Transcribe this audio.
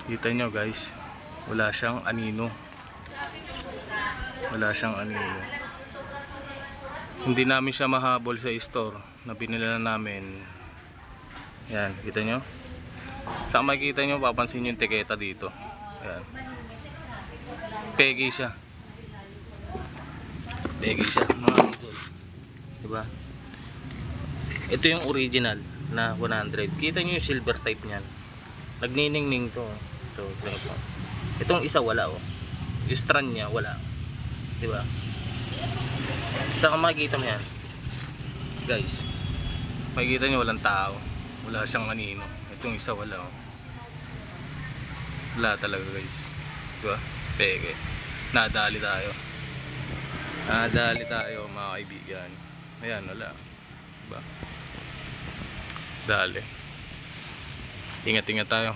Kita nyo guys, wala siyang anino. Wala siyang anino. Hindi namin siya mahabol sa store na binila namin. Yan, kita nyo? Sa makikita nyo, papansin nyo yung tiketa dito. Yan. Peggy siya. Peggy siya, mga idol. Diba? Ito yung original na 100. Kita nyo yung silver type niyan. Nagniningning to. Ito. Itong isa wala oh. Yung strand niya wala. Diba? Saan makikita mo yan? Guys, makikita nyo walang tao. Wala siyang anino. Itong isa wala oh. Wala talaga guys. Diba? Peke. Nadali tayo. Nadali tayo mga kaibigan. Ayan wala. Diba? Dali. Ingat-ingat tayo.